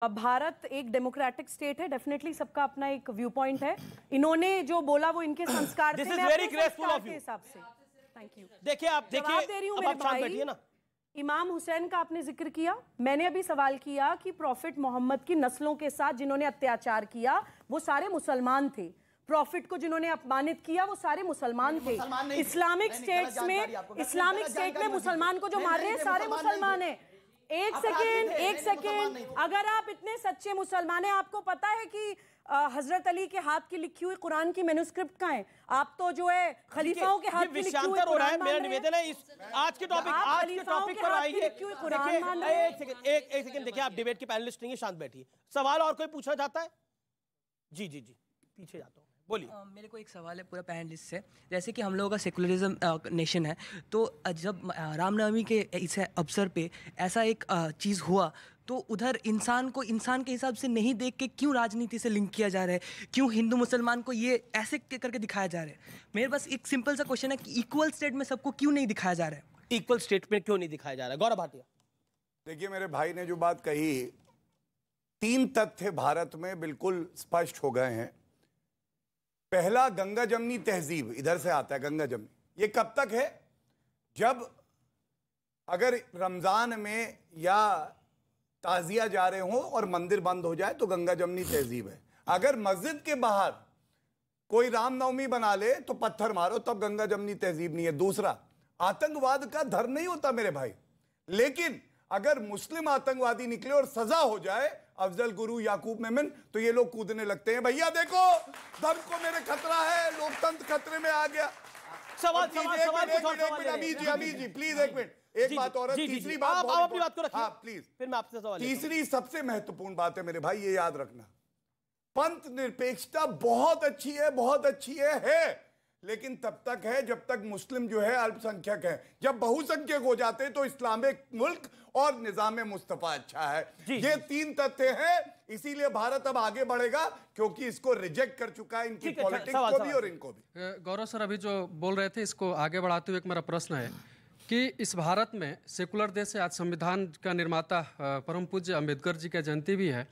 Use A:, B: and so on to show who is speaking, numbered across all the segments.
A: अब भारत एक democratic state है, डेफिनेटली सबका अपना एक व्यू पॉइंट है। इन्होंने जो बोला वो इनके संस्कार थे, मैं अपने संस्कार के हिसाब से। Thank you.
B: देखिए आप देखिए,
A: दे रही हूं मेरे भाई। इमाम हुसैन का आपने जिक्र किया, मैंने अभी सवाल किया कि प्रॉफिट मोहम्मद की नस्लों के साथ जिन्होंने अत्याचार किया वो सारे मुसलमान थे। प्रॉफिट को जिन्होंने अपमानित किया वो सारे मुसलमान थे। इस्लामिक स्टेट्स में मुसलमान को जो मार रहे हैं सारे मुसलमान हैं। एक सेकेंड, अगर आप इतने सच्चे मुसलमान हैं, आपको पता है कि हजरत अली के हाथ की लिखी हुई कुरान की मैन्युस्क्रिप्ट कहाँ है? आप तो जो है खलीफाओं के हाथ की लिखी हुई
B: हो रहा है। मेरा निवेदन है इस आज के टॉपिक पर आइए। एक सेकंड देखिए, आप डिबेट के पैनलिस्ट नहीं है, शांत बैठिए। सवाल और कोई पूछना चाहता है? जी पीछे जाता हूँ, बोलिए।
C: मेरे को एक सवाल है पूरा पैनलिस्ट से। जैसे कि हम लोगों का सेकुलरिज्म नेशन है, तो जब रामनवमी के इस अवसर पे ऐसा एक चीज़ हुआ तो उधर इंसान को इंसान के हिसाब से नहीं देख के क्यों राजनीति से लिंक किया जा रहा है? क्यों हिंदू मुसलमान को ये ऐसे करके दिखाया जा रहा है? मेरे पास एक सिंपल सा क्वेश्चन है कि इक्वल स्टेट में सबको क्यों नहीं दिखाया जा रहा है?
B: इक्वल स्टेट में क्यों नहीं दिखाया जा रहा है? गौरव भाटिया।
D: देखिए, मेरे भाई ने जो बात कही, 3 तथ्य भारत में बिल्कुल स्पष्ट हो गए हैं। पहला, गंगा जमनी तहजीब इधर से आता है। गंगा जमनी ये कब तक है? जब अगर रमजान में या ताजिया जा रहे हो और मंदिर बंद हो जाए तो गंगा जमनी तहजीब है। अगर मस्जिद के बाहर कोई रामनवमी बना ले तो पत्थर मारो, तब गंगा जमनी तहजीब नहीं है। दूसरा, आतंकवाद का धर्म नहीं होता मेरे भाई, लेकिन अगर मुस्लिम आतंकवादी निकले और सजा हो जाए, अफजल गुरु, याकूब मेमन, तो ये लोग कूदने लगते हैं। भैया देखो, धर्म को मेरे खतरा है, लोकतंत्र खतरे में आ गया। अमीर जी प्लीज एक मिनट, एक बात और, तीसरी बात,
B: आप अपनी बात को रखिए।
D: हाँ प्लीज,
B: फिर मैं आपसे सवाल।
D: तीसरी सबसे महत्वपूर्ण बात है मेरे भाई, ये याद रखना, पंथ निरपेक्षता बहुत अच्छी है, लेकिन तब तक है जब तक मुस्लिम जो है अल्पसंख्यक है। जब बहुसंख्यक हो जाते हैं तो इस्लामिक मुल्क और निजाम मुस्तफा अच्छा है। ये 3 तथ्य हैं, इसीलिए भारत अब आगे बढ़ेगा, क्योंकि इसको रिजेक्ट कर चुका है, इनकी पॉलिटिक्स को भी और इनको भी।
E: गौरव सर अभी जो बोल रहे थे, इसको आगे बढ़ाते हुए एक मेरा प्रश्न है कि इस भारत में सेकुलर देश है, आज संविधान का निर्माता परम पूज्य अंबेडकर जी का जयंती भी है।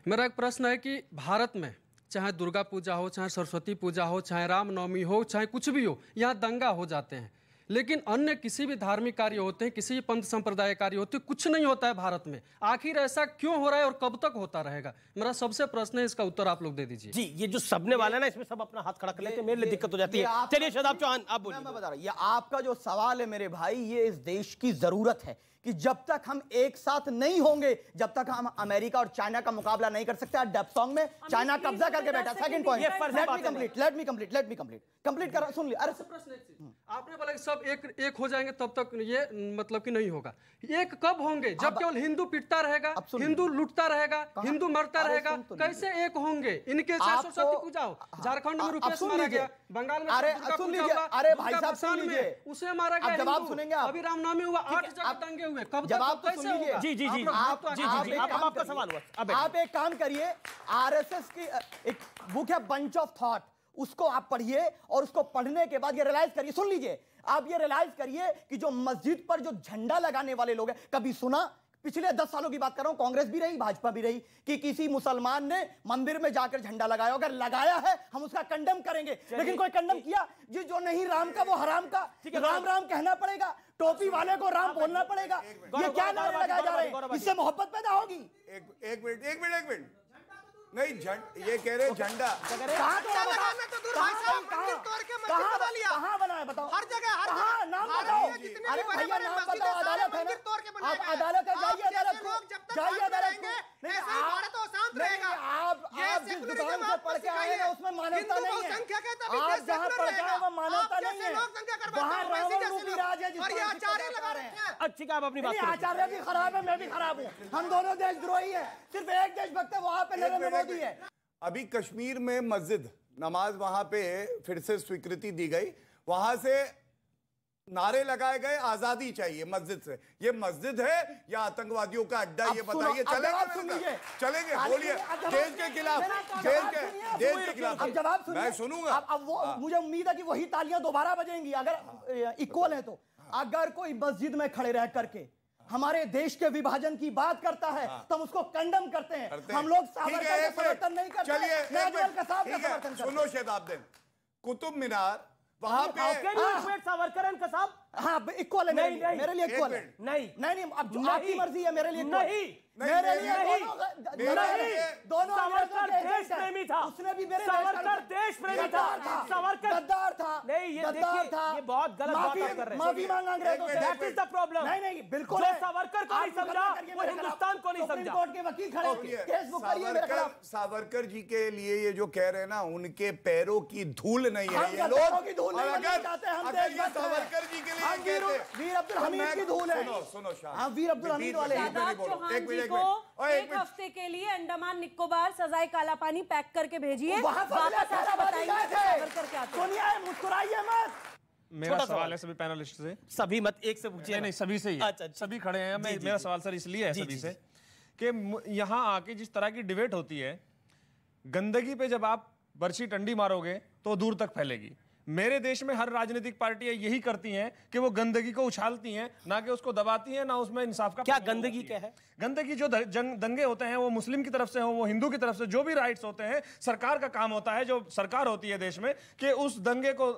E: मेरा एक प्रश्न है कि भारत में चाहे दुर्गा पूजा हो, चाहे सरस्वती पूजा हो, चाहे रामनवमी हो, चाहे कुछ भी हो, यहाँ दंगा हो जाते हैं, लेकिन अन्य किसी भी धार्मिक कार्य होते हैं, किसी भी पंथ संप्रदाय कार्य होते हैं, कुछ नहीं होता है भारत में। आखिर ऐसा क्यों हो रहा है और कब तक होता रहेगा? मेरा सबसे प्रश्न है, इसका उत्तर आप लोग दे दीजिए।
B: जी, ये जो सबने वाला है ना, इसमें सब अपना हाथ खड़ा कर लेते हैं, मेरे लिए दिक्कत हो जाती है। चलिए शादाब चौहान, आप बोलिए।
F: मैं बता रहा हूं, ये आपका जो सवाल है मेरे भाई, ये इस देश की जरूरत है कि जब तक हम एक साथ नहीं होंगे, जब तक हम अमेरिका और चाइना का मुकाबला नहीं कर सकते। डेप्सोंग में चाइना कब्जा करके बैठा। Second point, let me complete कर, सुन लिया। अरे
E: प्रश्न आपने बोला कि सब एक हो जाएंगे, तब तक ये मतलब कि नहीं होगा। एक कब होंगे? जब केवल हिंदू पिटता रहेगा, हिंदू लुटता रहेगा, हिंदू मरता रहेगा, कैसे एक होंगे? इनके सरस्वती पूजा हो, झारखंड में रुपेश मारा गया, बंगाल में
F: अरे भाई साहब सुन लीजिए,
E: उसे मारा गया।
F: जवाब सुनेंगे आप?
E: अभी रामनवमी हुआ, 8 जगह दंगे हुए, कब
F: जवाब तो सुन लीजिए।
B: जी आपका सवाल हुआ।
F: आप एक काम करिए, आरएसएस की एक बुक है बंच ऑफ थॉट, उसको आप पढ़िए और उसको पढ़ने के बाद ये रियलाइज करिए, सुन लीजिए, आप ये रियलाइज करिए कि जो मस्जिद पर जो झंडा लगाने वाले लोग हैं, कभी सुना? पिछले 10 सालों की बात कर रहा हूं, कांग्रेस भी रही, भाजपा भी रही, कि किसी मुसलमान ने मंदिर में जाकर झंडा लगाया? अगर लगाया है हम उसका कंडेम करेंगे, लेकिन कोई कंडेम किया? जो नहीं राम का वो हराम का, राम राम कहना पड़ेगा, टोपी वाले को राम बोलना पड़ेगा। ये क्या नारे लगाए जा रहे हैं? इससे मोहब्बत पैदा होगी?
D: एक मिनट नहीं, ये कह रहे झंडा
F: कहां बनाया बताओ? हर जगह, नाम बताओ। अरे भैया नाम बताओ, अदालत है ना, आप अदालत है, जाइए अदालत को। आप जिस दुकान से पढ़ के आए हैं उसमें मानवता नहीं है। आप जहाँ पढ़ के आए वो मानवता नहीं है, वहाँ रावण रूपी राज है जिसको आचार्य लगा रहे हैं।
B: अच्छी आप अपनी बात।
F: आचार्य भी खराब है, मैं भी खराब हूँ, हम दोनों देशद्रोही हैं। सिर्फ एक देशभक्त है, वहाँ पे नरेंद्र मोदी है।
D: अभी कश्मीर में मस्जिद नमाज वहां पे फिर से स्वीकृति दी गई, वहां से नारे लगाए गए, आजादी चाहिए मस्जिद से। ये मस्जिद है या आतंकवादियों का अड्डा? ये बताइए। चलेंगे बोलिए, देश के खिलाफ, देश के खिलाफ
F: अब जवाब सुनिए,
D: मैं सुनूंगा।
F: अब वो मुझे उम्मीद है कि वही तालियां दोबारा बजेंगी अगर इक्वल है तो। अगर कोई मस्जिद में खड़े रह करके हमारे देश के विभाजन की बात करता है तो हम उसको कंडम करते हैं। हम लोग सावरकर का समर्थन नहीं करते।
D: चलिए
F: नाजवल कसाब का समर्थन करते हैं।
D: सुनो शहजाद, कुतुब मीनार वहां पे
B: सावरकर एंड कसाब,
F: हाँ इक्वल है मेरे लिए इक्वल है। नहीं अब जो आपकी मर्जी है मेरे लिए नहीं, मेरे लिए दोनों
B: सावरकर देश प्रेमी था,
F: उसने भी मेरे
B: सावरकर देश प्रेमी था, सावरकर
F: गद्दार था।
B: नहीं ये देखिए ये बहुत गलत बात कर रहे हैं।
F: माफी मांगा अंग्रेजों से,
B: दैट इज द प्रॉब्लम।
F: नहीं बिल्कुल
B: जो सावरकर को नहीं समझा वो हिंदुस्तान को नहीं समझा।
F: कोर्ट के वकील खड़े केस बुक करिए मेरे खिलाफ।
D: सावरकर जी के लिए ये जो कह रहे हैं ना, उनके पैरों की धूल नहीं है ये लोग। सावरकर जी के लिए
F: वीर अब्दुल हमीद की धूल है।
D: सुनो
F: हाँ वीर अब्दुल हमीद वाले
A: को एक हफ्ते के लिए अंडमान निकोबार सजाए काला पानी पैक करके भेजिए, वापस आकर बताइए।
F: सोनिया मुस्कुराइए मत।
G: मेरा सवाल है सभी पैनलिस्ट से,
B: सभी मत एक से पूछिए।
G: नहीं सभी से ही।
B: अच्छा,
G: सभी खड़े हैं। मेरा सवाल सर इसलिए है सभी से कि यहाँ आके जिस तरह की डिबेट होती है, गंदगी पे जब आप बर्छी टंडी मारोगे तो दूर तक फैलेगी। मेरे देश में हर राजनीतिक पार्टियां यही करती हैं कि वो गंदगी को उछालती हैं, ना कि उसको दबाती हैं, ना उसमें इंसाफ का।
B: क्या गंदगी क्या है?
G: गंदगी जो दंगे होते हैं वो मुस्लिम की तरफ से हो, वो हिंदू की तरफ से, जो भी राइट्स होते हैं, सरकार का काम होता है, जो सरकार होती है देश में, कि उस दंगे को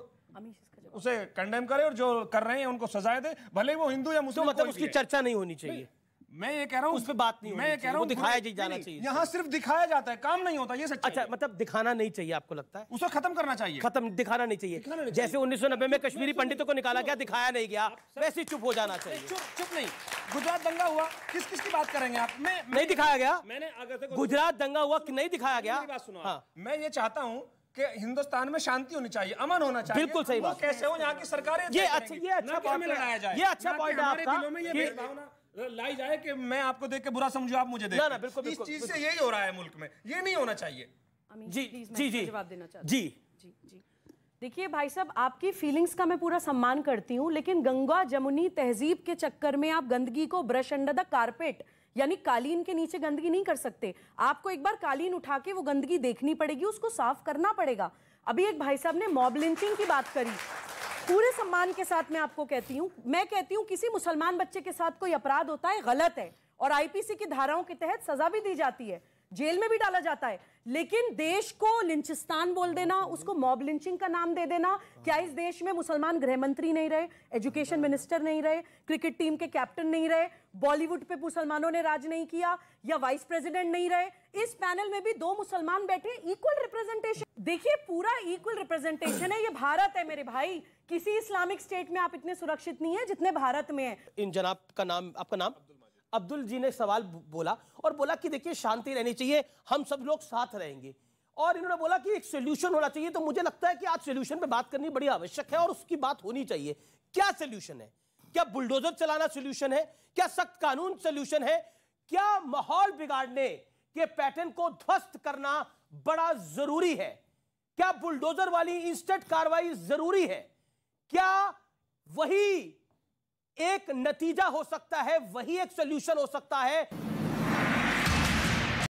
G: उसे कंडेम करे और जो कर रहे हैं उनको सजाए दे, भले वो हिंदू या मुस्लिम।
B: मतलब उसकी चर्चा नहीं होनी चाहिए।
G: मैं ये कह रहा हूँ
B: उस पे बात नहीं, मैं कह रहा हूँ दिखाया जाना चाहिए।
G: यहाँ सिर्फ दिखाया जाता है, काम नहीं होता, ये सच्चाई।
B: अच्छा मतलब दिखाना नहीं चाहिए आपको लगता है?
G: उसे खत्म करना चाहिए।
B: खत्म दिखाना नहीं चाहिए। जैसे 1990 में कश्मीरी पंडितों को निकाला गया, दिखाया नहीं गया, वैसे चुप हो जाना चाहिए।
G: चुप नहीं। गुजरात दंगा हुआ, किस की बात करेंगे आप?
B: नहीं दिखाया गया।
G: मैंने अगर
B: गुजरात दंगा हुआ कि नहीं दिखाया गया।
G: बात सुनो, मैं ये चाहता हूँ कि हिंदुस्तान में शांति होनी चाहिए, अमन होना चाहिए।
B: बिल्कुल सही बात।
G: कैसे हो यहाँ की सरकारें?
B: ये अच्छा पॉइंट है आपका।
G: लाई जाए कि मैं आपको देख के बुरा समझू, आप मुझे देख।
B: बिल्कुल
G: इस चीज से यही हो रहा है मुल्क में, ये नहीं होना चाहिए।
B: जी
A: जवाब देना चाहती
B: जी।
A: देखिए भाई साहब, आपकी फीलिंग्स का मैं पूरा सम्मान करती हूँ, लेकिन गंगा जमुनी तहजीब के चक्कर में आप गंदगी को ब्रश अंडर द कारपेट यानी कालीन के नीचे गंदगी नहीं कर सकते। आपको एक बार कालीन उठा के वो गंदगी देखनी पड़ेगी, उसको साफ करना पड़ेगा। अभी एक भाई साहब ने मॉब लिंचिंग की बात करी, पूरे सम्मान के साथ मैं आपको कहती हूँ, मैं कहती हूँ किसी मुसलमान बच्चे के साथ कोई अपराध होता है गलत है, और आईपीसी की धाराओं के तहत सजा भी दी जाती है, जेल में भी डाला जाता है, लेकिन देश को लिंचिस्तान बोल देना, उसको मॉब लिंचिंग का नाम दे देना। क्या इस देश में मुसलमान गृह मंत्री नहीं रहे, एजुकेशन मिनिस्टर नहीं रहे, क्रिकेट टीम के कैप्टन नहीं रहे, बॉलीवुड पे मुसलमानों ने राज नहीं किया, या वाइस प्रेसिडेंट नहीं रहे? इस पैनल में भी 2 मुसलमान बैठे, इक्वल रिप्रेजेंटेशन। देखिए पूरा इक्वल रिप्रेजेंटेशन है, ये भारत है मेरे भाई। किसी इस्लामिक स्टेट में आप इतने सुरक्षित नहीं है जितने भारत में है।
B: इन जनाब का नाम, आपका नाम? अब्दुल जी ने सवाल बोला और बोला कि देखिए शांति रहनी चाहिए, हम सब लोग साथ रहेंगे, और इन्होंने बोला कि एक सोल्यूशन होना चाहिए। तो मुझे लगता है कि आज सोल्यूशन पे बात करनी बड़ी आवश्यक है और उसकी बात होनी चाहिए। क्या सोल्यूशन है? क्या बुलडोजर चलाना सोल्यूशन है? क्या सख्त कानून सोल्यूशन है? क्या माहौल बिगाड़ने के पैटर्न को ध्वस्त करना बड़ा जरूरी है? क्या बुलडोजर वाली इंस्टेंट कार्रवाई जरूरी है? क्या वही एक नतीजा हो सकता है, वही एक सोल्यूशन हो सकता है?